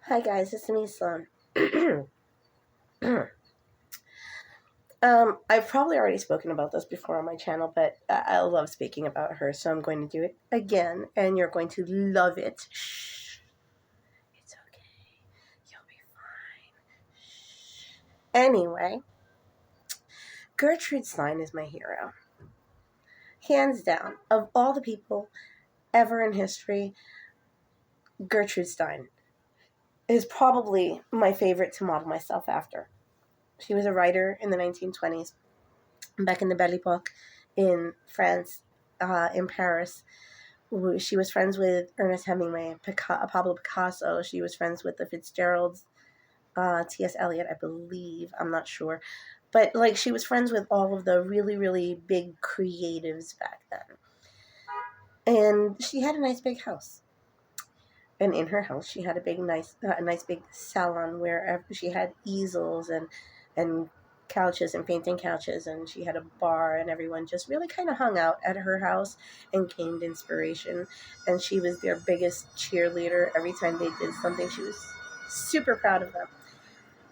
Hi guys, it's me, Sloan. I've probably already spoken about this before on my channel, but I love speaking about her, so I'm going to do it again, and you're going to love it. Shh, it's okay. You'll be fine. Shh. Anyway, Gertrude Stein is my hero. Hands down. Of all the people ever in history, Gertrude Stein is probably my favorite to model myself after. She was a writer in the 1920s, back in the Belle Epoque in France, in Paris. She was friends with Ernest Hemingway, Pablo Picasso. She was friends with the Fitzgeralds, T.S. Eliot, I believe. I'm not sure. But, like, she was friends with all of the really, really big creatives back then. And she had a nice big house. And in her house, she had a nice big salon where she had easels and couches and painting couches, and she had a bar, and everyone just really kind of hung out at her house and gained inspiration. And she was their biggest cheerleader. Every time they did something, she was super proud of them.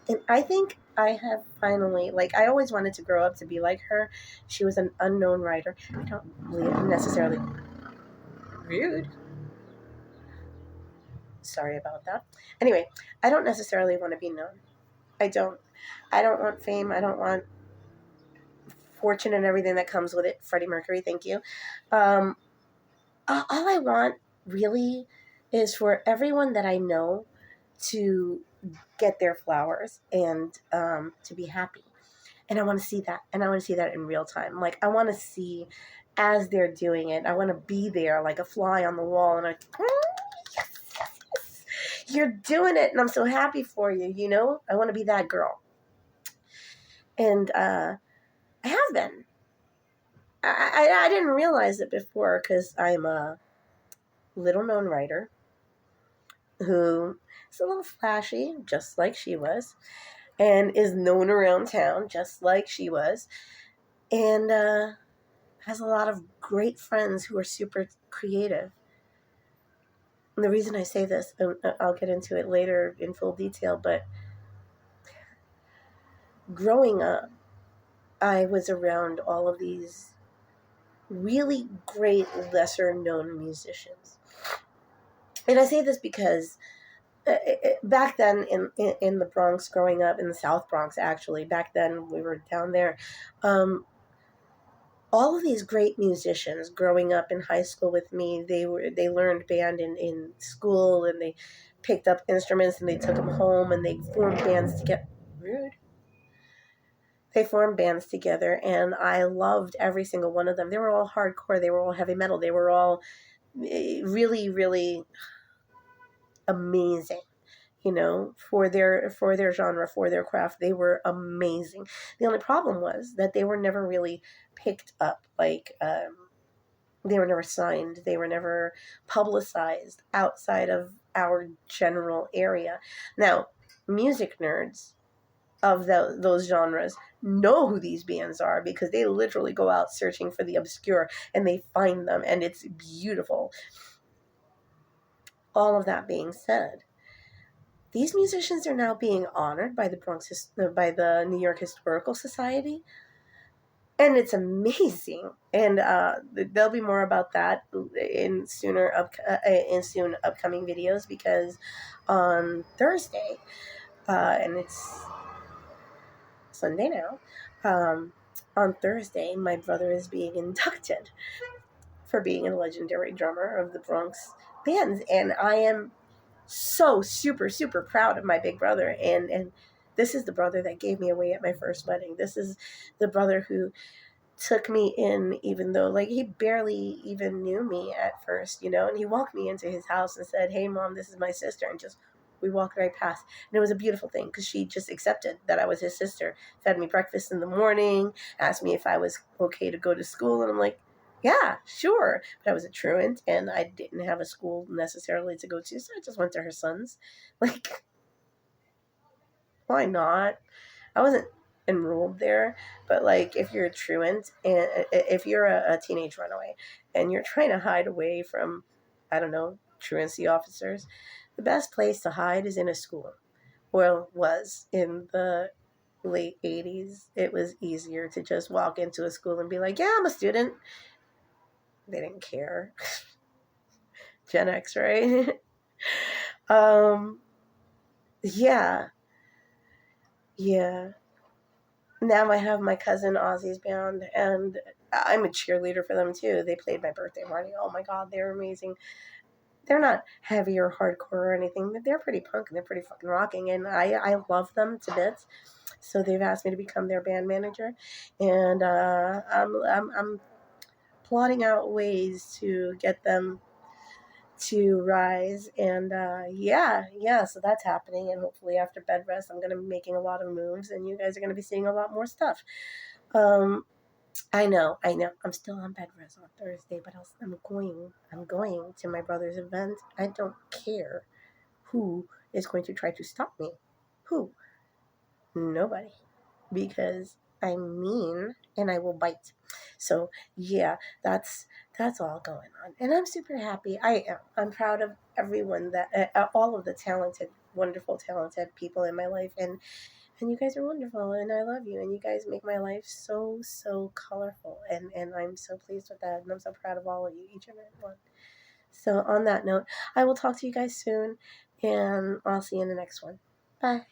And I think I have finally, like, I always wanted to grow up to be like her. She was an unknown writer. I don't believe necessarily rude. Sorry about that. Anyway, I don't necessarily want to be known. I don't. I don't want fame. I don't want fortune and everything that comes with it. Freddie Mercury, thank you. Um, all I want really is for everyone that I know to get their flowers and to be happy. And I want to see that. And I want to see that in real time. Like, I want to see as they're doing it. I want to be there like a fly on the wall. And yes, yes, yes. You're doing it. And I'm so happy for you, you know? I want to be that girl. And I have been. I didn't realize it before because I'm a little known writer who is a little flashy, just like she was, and is known around town, just like she was, and has a lot of great friends who are super creative. And the reason I say this, and I'll get into it later in full detail, but growing up, I was around all of these really great lesser known musicians. And I say this because back then in the Bronx, growing up in the South Bronx, actually, back then we were down there, all of these great musicians growing up in high school with me, they learned band in school, and they picked up instruments and they took them home and they formed bands to get rude. They formed bands together, and I loved every single one of them. They were all hardcore. They were all heavy metal. They were all really, really amazing. You know, for their genre, for their craft, they were amazing. The only problem was that they were never really picked up. Like, they were never signed. They were never publicized outside of our general area. Now, music nerds of those genres know who these bands are because they literally go out searching for the obscure and they find them, and it's beautiful. All of that being said, these musicians are now being honored by by the New York Historical Society, and it's amazing. And there'll be more about that in soon upcoming videos, because on Thursday, and it's Sunday now. On Thursday, my brother is being inducted for being a legendary drummer of the Bronx bands, and I am so super super proud of my big brother. And this is the brother that gave me away at my first wedding. This is the brother who took me in, even though, like, he barely even knew me at first, you know, and he walked me into his house and said, "Hey mom, this is my sister," and just we walked right past. And it was a beautiful thing because she just accepted that I was his sister, fed me breakfast in the morning, asked me if I was okay to go to school, and I'm like, yeah, sure. But I was a truant and I didn't have a school necessarily to go to, so I just went to her son's. Like, why not? I wasn't enrolled there, but, like, if you're a truant and if you're a teenage runaway and you're trying to hide away from, I don't know, truancy officers, The best place to hide is in a school. Well, was in the late 80s. It was easier to just walk into a school and be like, yeah, I'm a student. They didn't care. Gen X, right? um, yeah, yeah. Now I have my cousin Ozzy's band, and I'm a cheerleader for them too. They played my birthday party. Oh my god, they're amazing. They're not heavy or hardcore or anything. They're pretty punk and they're pretty fucking rocking, and I love them to bits. So they've asked me to become their band manager, and I'm plotting out ways to get them to rise. And yeah, so that's happening. And hopefully after bed rest, I'm going to be making a lot of moves, and you guys are going to be seeing a lot more stuff. Um, I know. I'm still on bed rest on Thursday, but I'm going to my brother's event. I don't care who is going to try to stop me. Who? Nobody. Because I'm mean and I will bite. So yeah, that's all going on, and I'm super happy. I am. I'm proud of everyone that all of the talented, wonderful, talented people in my life, and you guys are wonderful, and I love you, and you guys make my life so colorful, and I'm so pleased with that, and I'm so proud of all of you, each and every one. So on that note, I will talk to you guys soon, and I'll see you in the next one. Bye.